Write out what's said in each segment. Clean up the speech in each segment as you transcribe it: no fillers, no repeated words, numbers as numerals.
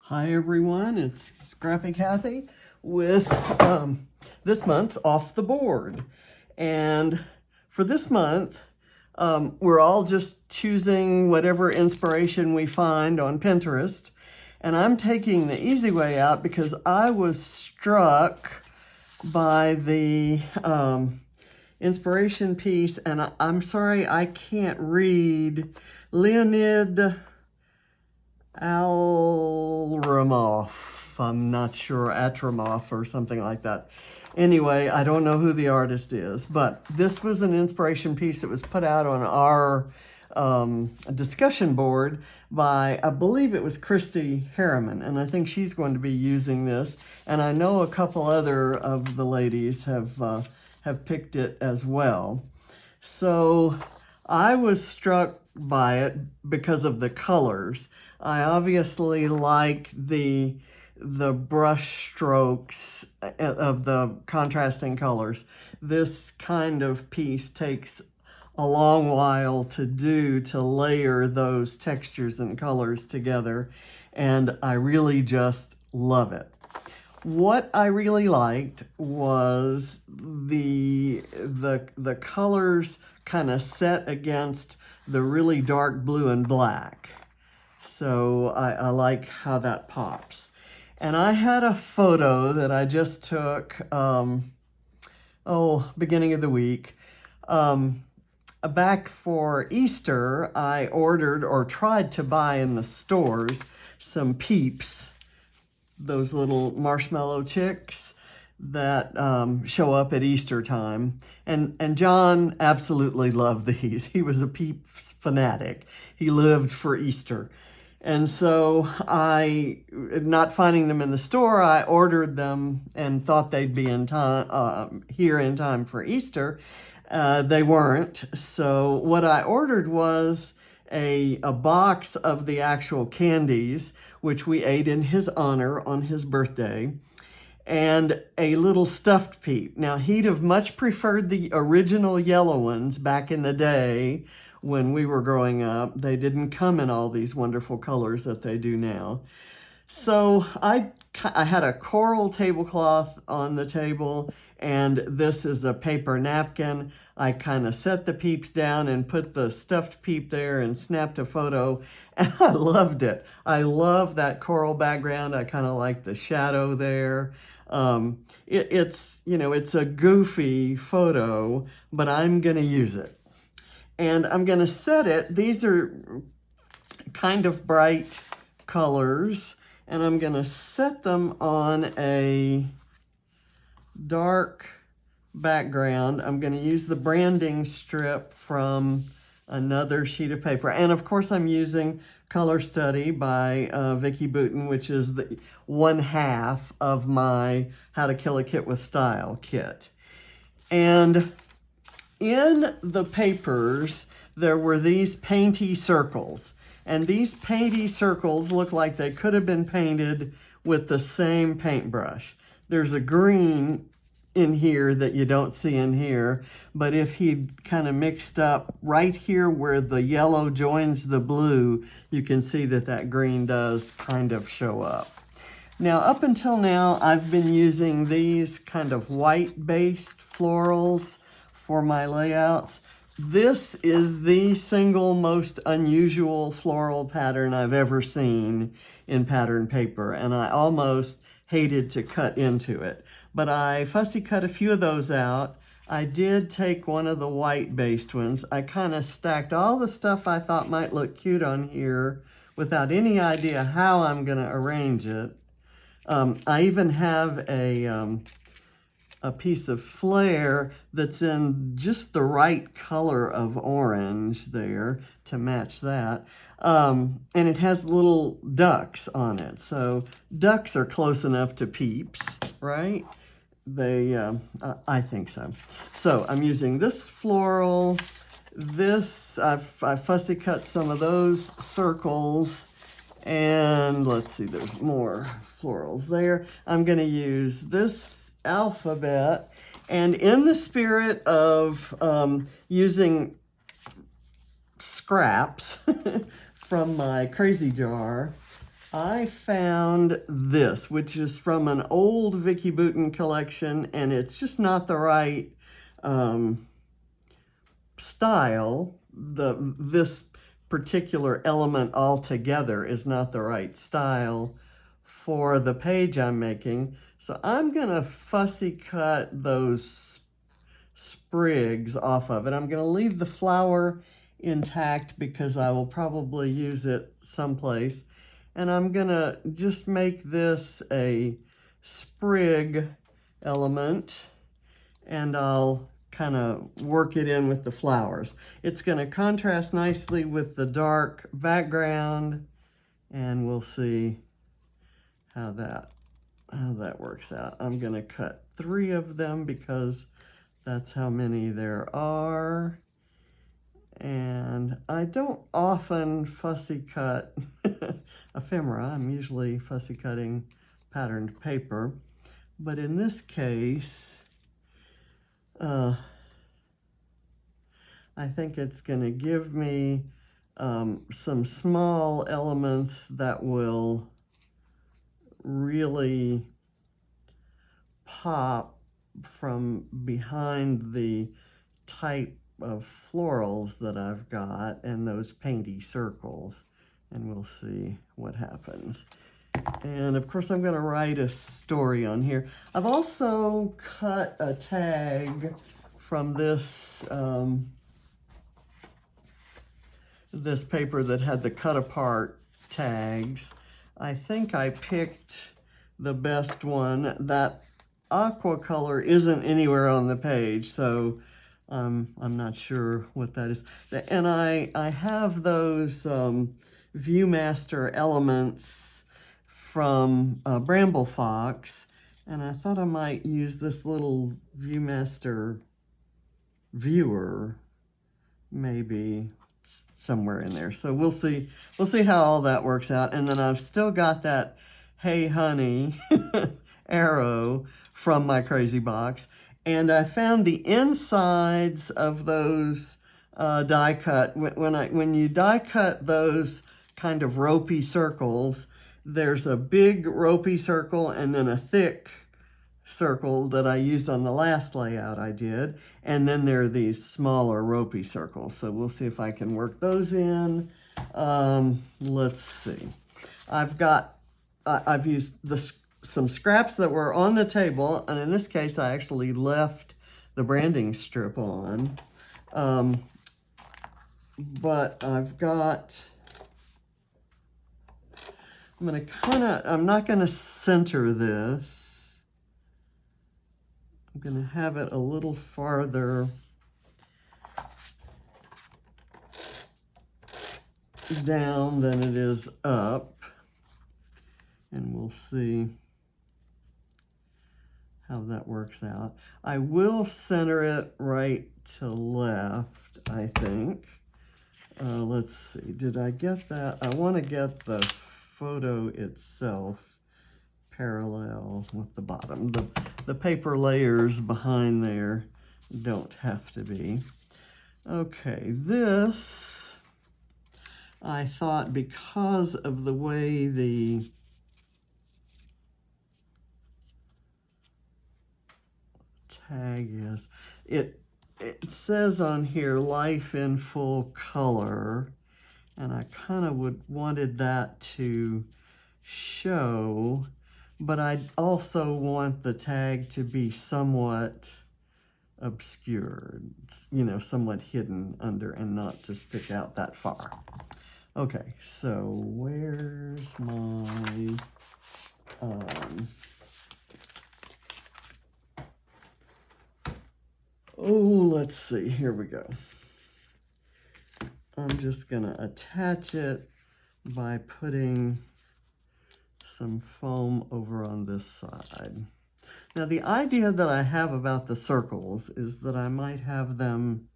Hi everyone, it's Scrappy Kathy with this month's Off the Board. And for this month, we're all just choosing whatever inspiration we find on Pinterest. And I'm taking the easy way out because I was struck by the inspiration piece, and I'm sorry I can't read. Leonid Alramov, I'm not sure, Atramov or something like that. Anyway, I don't know who the artist is, but this was an inspiration piece that was put out on our discussion board by, I believe it was Christy Harriman, and I think she's going to be using this, and I know a couple other of the ladies have picked it as well. So I was struck by it because of the colors. I obviously like the brush strokes of the contrasting colors. This kind of piece takes a long while to do, to layer those textures and colors together, and I really just love it. What I really liked was the colors kind of set against the really dark blue and black. So I like how that pops. And I had a photo that I just took, beginning of the week. Back for Easter, I ordered or tried to buy in the stores some Peeps, those little marshmallow chicks that show up at Easter time. And John absolutely loved these. He was a Peeps fanatic. He lived for Easter. And so not finding them in the store, I ordered them and thought they'd be in time, here in time for Easter. They weren't. So what I ordered was a box of the actual candies, which we ate in his honor on his birthday, and a little stuffed Peep. Now, he'd have much preferred the original yellow ones back in the day when we were growing up. They didn't come in all these wonderful colors that they do now. So I had a coral tablecloth on the table, and this is a paper napkin. I kind of set the Peeps down and put the stuffed Peep there and snapped a photo, and I loved it. I love that coral background. I kind of like the shadow there. It's a goofy photo, but I'm going to use it. And I'm going to set it. These are kind of bright colors, and I'm going to set them on a dark background. I'm going to use the branding strip from another sheet of paper. And of course, I'm using Color Study by Vicki Boutin, which is the 1/2 of my How to Kill a Kit with Style kit. And in the papers, there were these painty circles. And these painty circles look like they could have been painted with the same paintbrush. There's a green in here that you don't see in here, but if he'd kind of mixed up right here where the yellow joins the blue, you can see that green does kind of show up. Now, up until now, I've been using these kind of white-based florals for my layouts. This is the single most unusual floral pattern I've ever seen in pattern paper, and I almost hated to cut into it. But I fussy cut a few of those out. I did take one of the white-based ones. I kind of stacked all the stuff I thought might look cute on here without any idea how I'm going to arrange it. I even have a piece of flare that's in just the right color of orange there to match that. And it has little ducks on it. So ducks are close enough to Peeps, right? I think so. So I'm using this floral. I fussy cut some of those circles. And let's see, there's more florals there. I'm going to use this alphabet, and in the spirit of using scraps from my crazy jar, I found this, which is from an old Vicky Boutin collection, and it's just not the right style. This particular element altogether is not the right style for the page I'm making. So I'm gonna fussy cut those sprigs off of it. I'm gonna leave the flower intact because I will probably use it someplace. And I'm gonna just make this a sprig element, and I'll kind of work it in with the flowers. It's going to contrast nicely with the dark background, and we'll see how that works out. I'm going to cut 3 of them because that's how many there are. And I don't often fussy cut ephemera. I'm usually fussy cutting patterned paper. But in this case, I think it's going to give me some small elements that will really pop from behind the type of florals that I've got and those painty circles, and we'll see what happens. And of course I'm going to write a story on here. I've also cut a tag from this this paper that had the cut apart tags. I think I picked the best one. That aqua color isn't anywhere on the page, so I'm not sure what that is. And I have those Viewmaster elements from Bramble Fox, and I thought I might use this little Viewmaster viewer maybe somewhere in there. So we'll see how all that works out. And then I've still got that Hey Honey arrow from my crazy box, and I found the insides of those die cut. When you die cut those kind of ropey circles, there's a big ropey circle and then a thick circle that I used on the last layout I did, and then there are these smaller ropey circles. So we'll see if I can work those in. Let's see. I've used some scraps that were on the table, and in this case I actually left the branding strip on. But I've got, I'm not gonna center this. I'm going to have it a little farther down than it is up, and we'll see how that works out. I will center it right to left, I think. Let's see, did I get that? I want to get the photo itself parallel with the bottom. The paper layers behind there don't have to be. Okay, this, I thought, because of the way the tag is, it says on here life in full color, and I kind of wanted that to show, but I also want the tag to be somewhat obscured, you know, somewhat hidden under, and not to stick out that far. Okay, so where's my let's see, here we go. I'm just gonna attach it by putting some foam over on this side. Now the idea that I have about the circles is that I might have them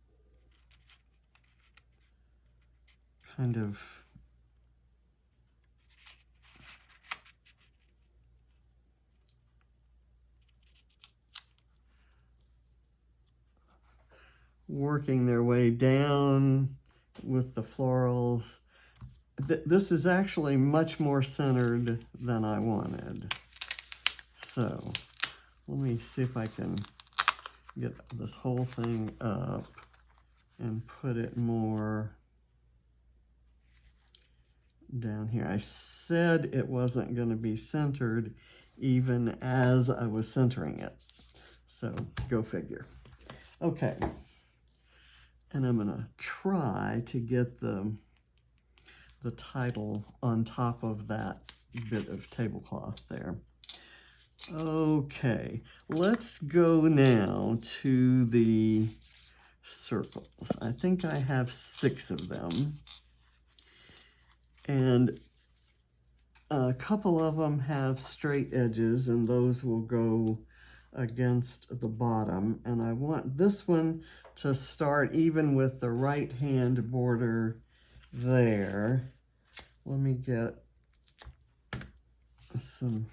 kind of working their way down with the florals this is actually much more centered than I wanted. So let me see if I can get this whole thing up and put it more down here. I said it wasn't going to be centered even as I was centering it. So go figure. Okay. And I'm going to try to get the title on top of that bit of tablecloth there. Okay, let's go now to the circles. I think I have 6 of them. And a couple of them have straight edges, and those will go against the bottom. And I want this one to start even with the right-hand border there. Let me get some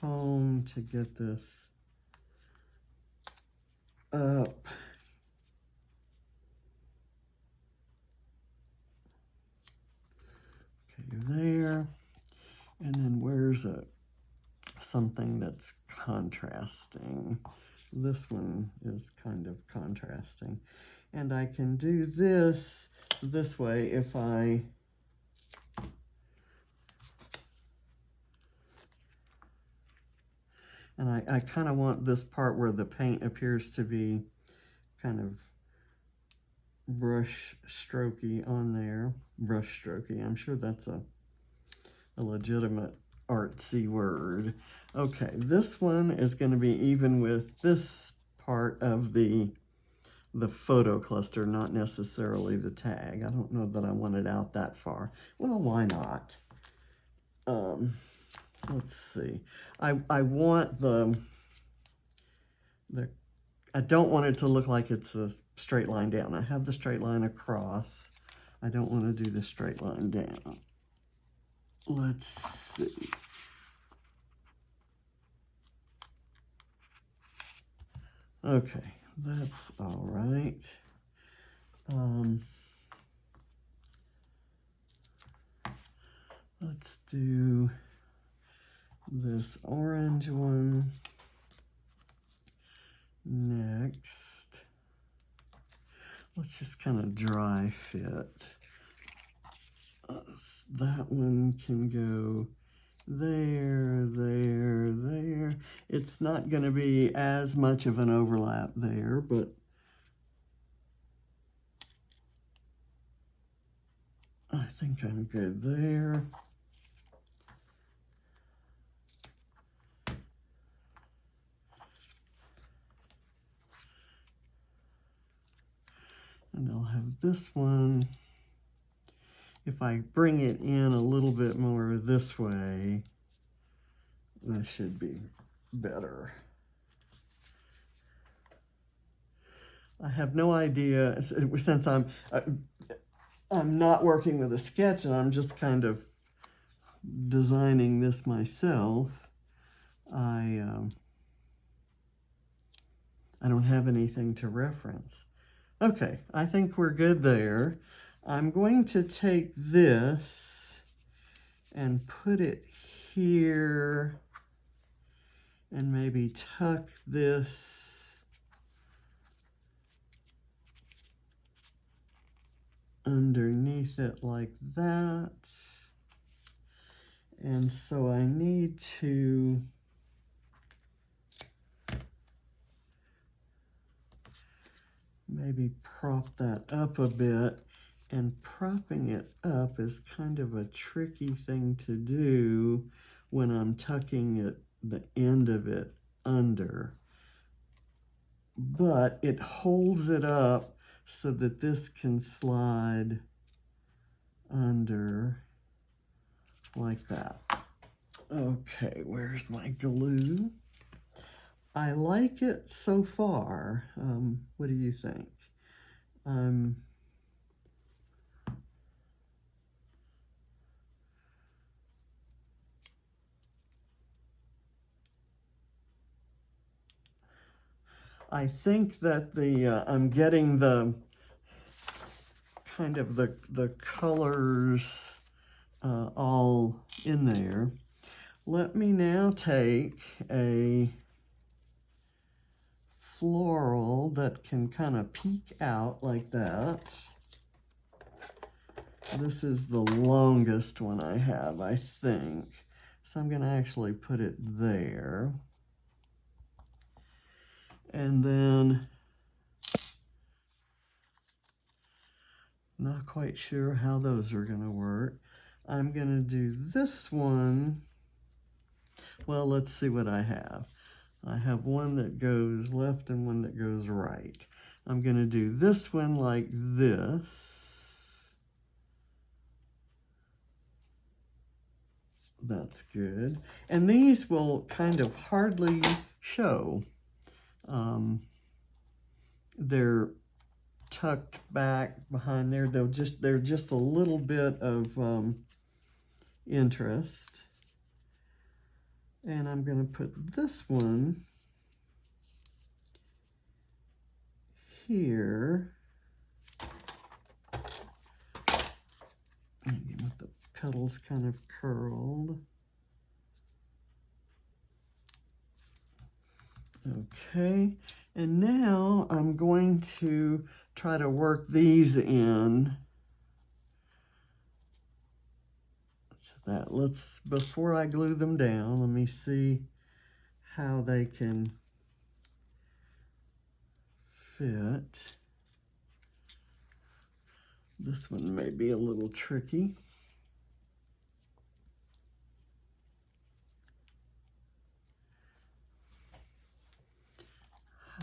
foam to get this up. Okay, there. And then where's something that's contrasting? This one is kind of contrasting. And I can do this way if I and I kind of want this part where the paint appears to be kind of brush strokey on there. Brush strokey. I'm sure that's a legitimate artsy word. Okay, this one is going to be even with this part of the photo cluster, not necessarily the tag. I don't know that I want it out that far. Well, why not? Let's see. I want I don't want it to look like it's a straight line down. I have the straight line across. I don't want to do the straight line down. Let's see. Okay, that's all right. Let's do this orange one next. Let's just kind of dry fit. That one can go there, there, there. It's not going to be as much of an overlap there, but I think I'm good there. And I'll have this one. If I bring it in a little bit more this way, that should be better. I have no idea, since I'm not working with a sketch and I'm just kind of designing this myself, I don't have anything to reference. Okay, I think we're good there. I'm going to take this and put it here and maybe tuck this underneath it like that. And so I need to maybe prop that up a bit. And propping it up is kind of a tricky thing to do when I'm tucking it, the end of it under. But it holds it up so that this can slide under like that. Okay, where's my glue? I like it so far. What do you think? I think that I'm getting the kind of the colors all in there. Let me now take a floral that can kind of peek out like that. This is the longest one I have, I think. So I'm going to actually put it there. And then, not quite sure how those are going to work. I'm going to do this one. Well, let's see what I have. I have one that goes left and one that goes right. I'm going to do this one like this. That's good. And these will kind of hardly show. They're tucked back behind there. They're just a little bit of interest. And I'm going to put this one here. With the petals kind of curled. Okay, and now I'm going to try to work these in. So that before I glue them down, let me see how they can fit. This one may be a little tricky.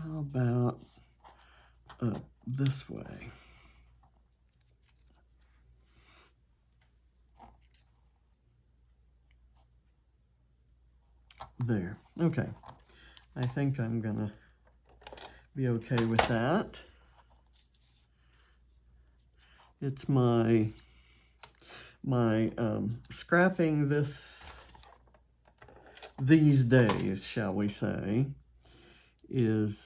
How about this way? There. Okay. I think I'm gonna be okay with that. It's my scrapping these days, shall we say, is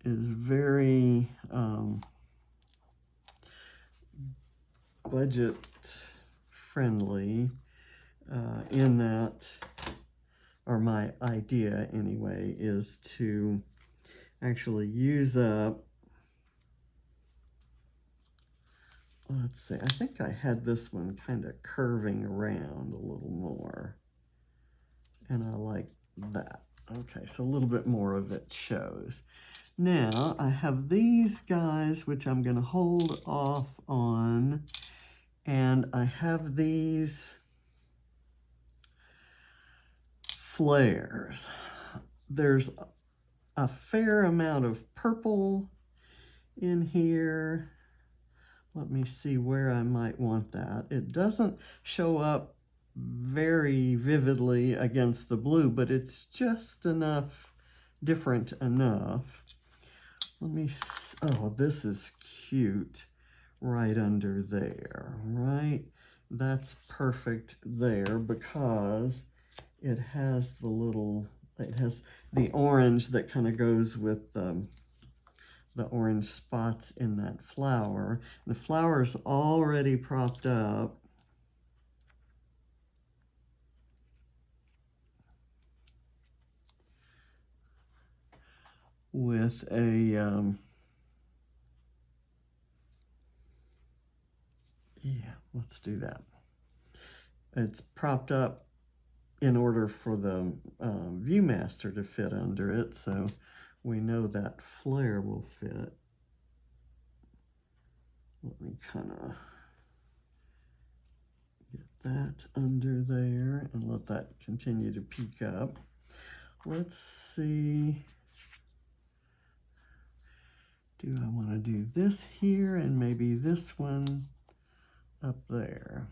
very budget friendly in that, or my idea anyway, is to actually use up, let's see, I think I had this one kind of curving around a little more, and I like that. Okay, so a little bit more of it shows. Now I have these guys which I'm going to hold off on, and I have these flares. There's a fair amount of purple in here. Let me see where I might want that. It doesn't show up very vividly against the blue, but it's just enough, different enough. Let me, oh, this is cute right under there, right? That's perfect there because it has the little, it has the orange that kind of goes with the orange spots in that flower. The flower's already propped up. With a, yeah, let's do that. It's propped up in order for the Viewmaster to fit under it, so we know that flare will fit. Let me kind of get that under there and let that continue to peek up. Let's see. Do I want to do this here and maybe this one up there?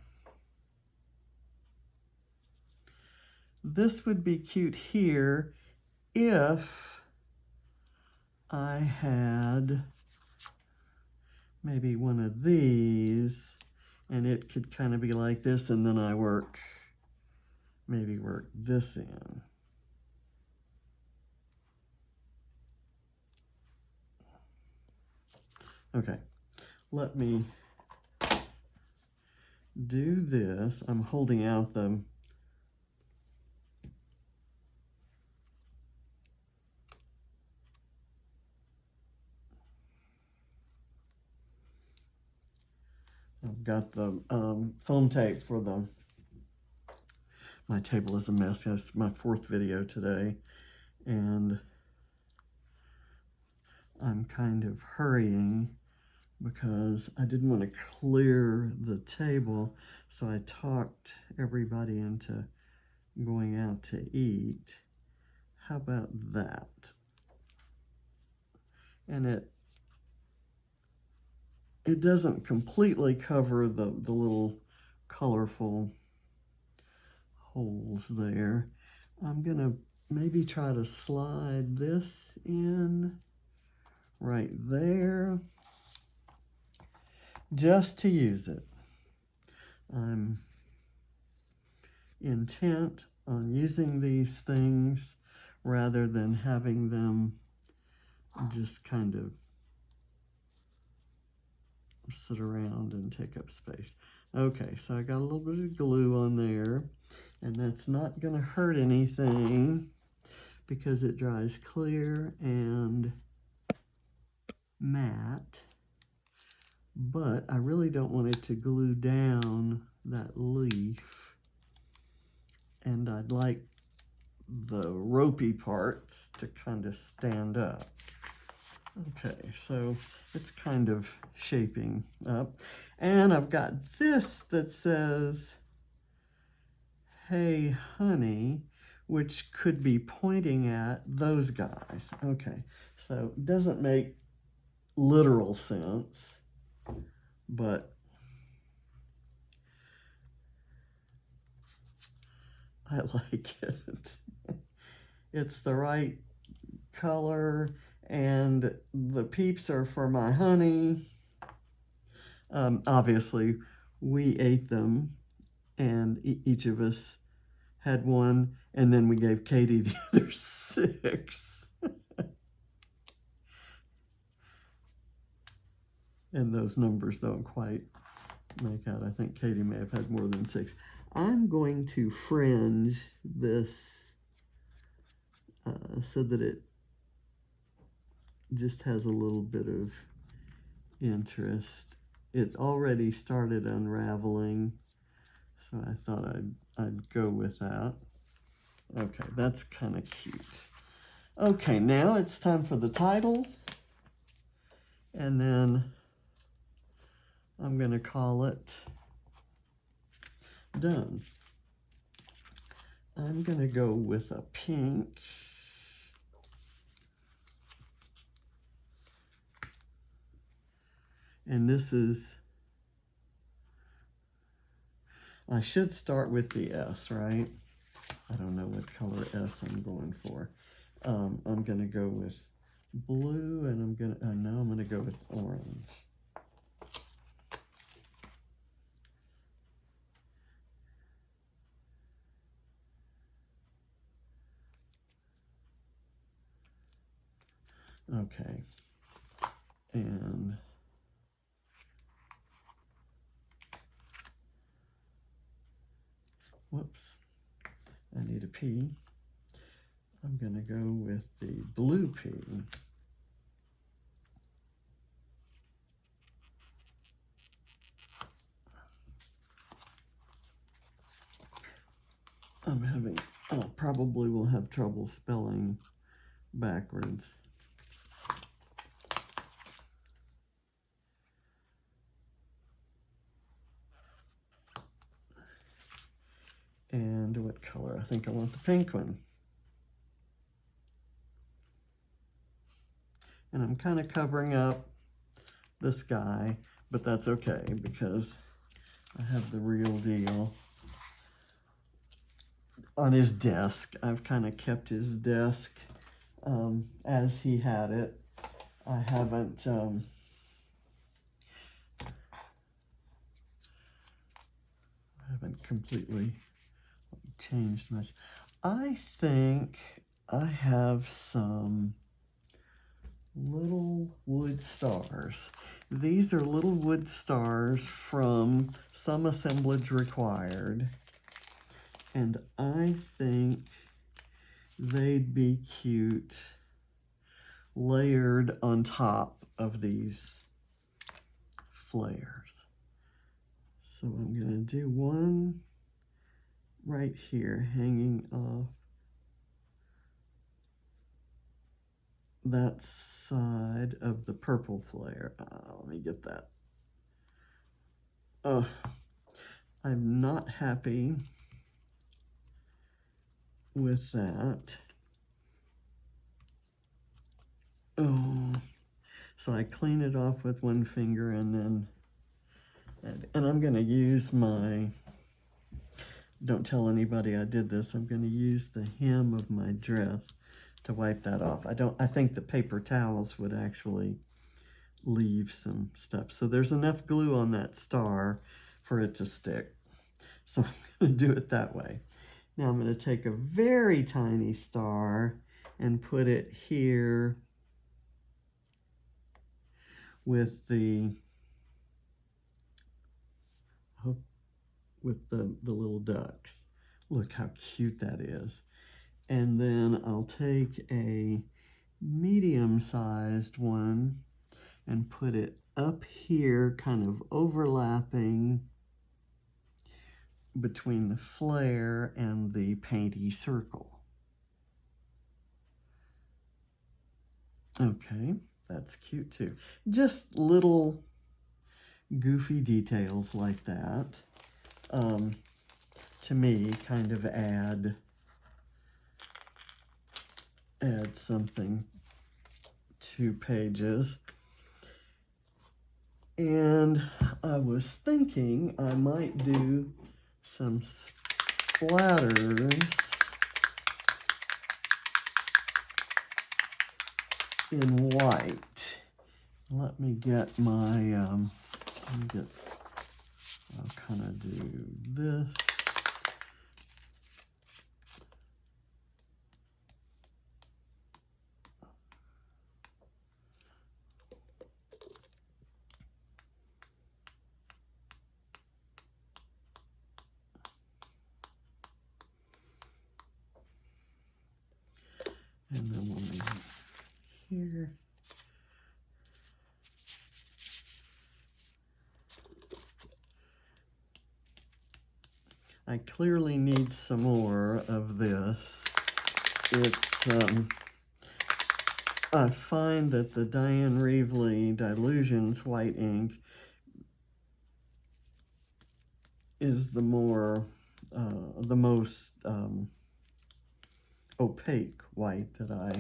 This would be cute here if I had maybe one of these and it could kind of be like this, and then I maybe work this in. Okay, let me do this. I'm holding out the I've got the foam tape for my table is a mess. It's my 4th video today, and I'm kind of hurrying because I didn't want to clear the table, so I talked everybody into going out to eat. How about that? And it doesn't completely cover the little colorful holes there. I'm gonna maybe try to slide this in right there just to use it. I'm intent on using these things rather than having them just kind of sit around and take up space. Okay, so I got a little bit of glue on there, and that's not going to hurt anything because it dries clear and matte, but I really don't want it to glue down that leaf, and I'd like the ropey parts to kind of stand up. Okay, so it's kind of shaping up. And I've got this that says, "Hey, honey," which could be pointing at those guys. Okay, so it doesn't make literal sense, but I like it. It's the right color, and the Peeps are for my honey. Obviously, we ate them, and each of us had one, and then we gave Katie the other 6. And those numbers don't quite make out. I think Katie may have had more than 6. I'm going to fringe this so that it just has a little bit of interest. It already started unraveling, so I thought I'd go with that. Okay, that's kind of cute. Okay, now it's time for the title, and then I'm going to call it Done. I'm going to go with a pink. And this is, I should start with the S, right? I don't know what color S I'm going for. I'm going to go with blue, and I'm going to go with orange. Okay. And whoops, I need a P. I'm going to go with the blue P. Probably will have trouble spelling backwards. And what color? I think I want the pink one. And I'm kind of covering up the sky, but that's okay because I have the real deal on his desk. I've kind of kept his desk as he had it. I haven't completely changed much. I think I have some little wood stars, These are little wood stars from Some Assemblage Required. And I think they'd be cute layered on top of these flares. So I'm going to do one right here hanging off that side of the purple flare. Let me get that. Oh, I'm not happy with that. Oh, so I clean it off with one finger and then, and I'm going to use my, don't tell anybody I did this, I'm going to use the hem of my dress to wipe that off. I think the paper towels would actually leave some stuff. So there's enough glue on that star for it to stick. So I'm going to do it that way. Now I'm going to take a very tiny star and put it here with the little ducks. Look how cute that is. And then I'll take a medium-sized one and put it up here, kind of overlapping between the flare and the painty circle. Okay, that's cute too. Just little goofy details like that, to me, kind of add something to pages. And I was thinking I might do some splatters in white. Let me get my, I'll kind of do this. And then we'll leave it here. I clearly need some more of this. It's, I find that the Diane Reevely Dilutions white ink is the most opaque white that I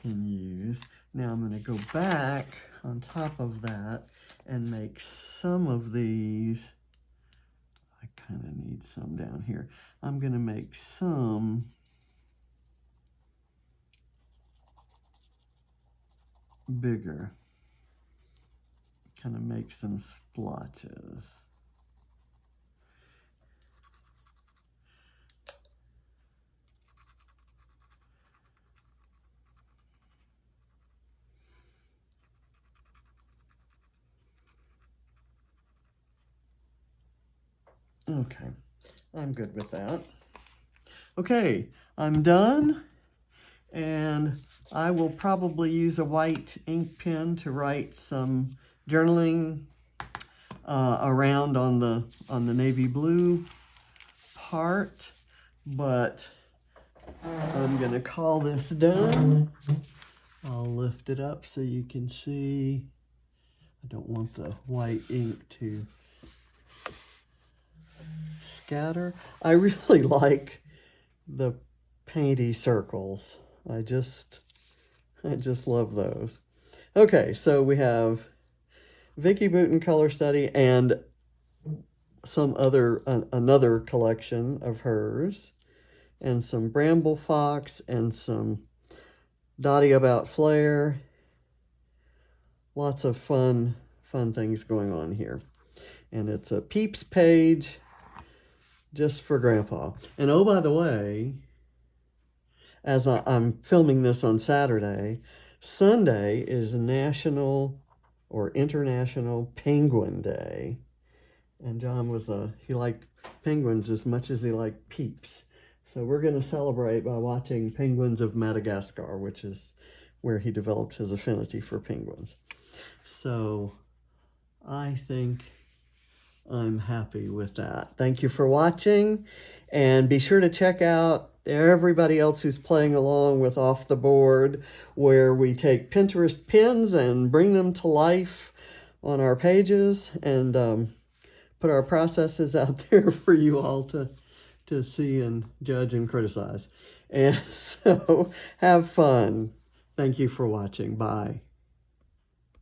can use. Now I'm going to go back on top of that and make some of these. I kind of need some down here. I'm going to make some bigger. Kind of make some splotches. Okay, I'm good with that. Okay, I'm done, and I will probably use a white ink pen to write some journaling around on the navy blue part, but I'm gonna call this done. I'll lift it up so you can see. I don't want the white ink to scatter. I really like the painty circles. I just love those. Okay, so we have Vicki Boutin Color Study and some other another collection of hers, and some Bramble Fox and some Dottie About Flair. Lots of fun things going on here. And it's a Peeps page just for Grandpa. And oh, by the way, as I'm filming this on Saturday, Sunday is National or International Penguin Day. And John he liked penguins as much as he liked Peeps. So we're going to celebrate by watching Penguins of Madagascar, which is where he developed his affinity for penguins. So I think I'm happy with that. Thank you for watching, and be sure to check out everybody else who's playing along with Off the Board, where we take Pinterest pins and bring them to life on our pages and put our processes out there for you all to see and judge and criticize. And so have fun. Thank you for watching. Bye.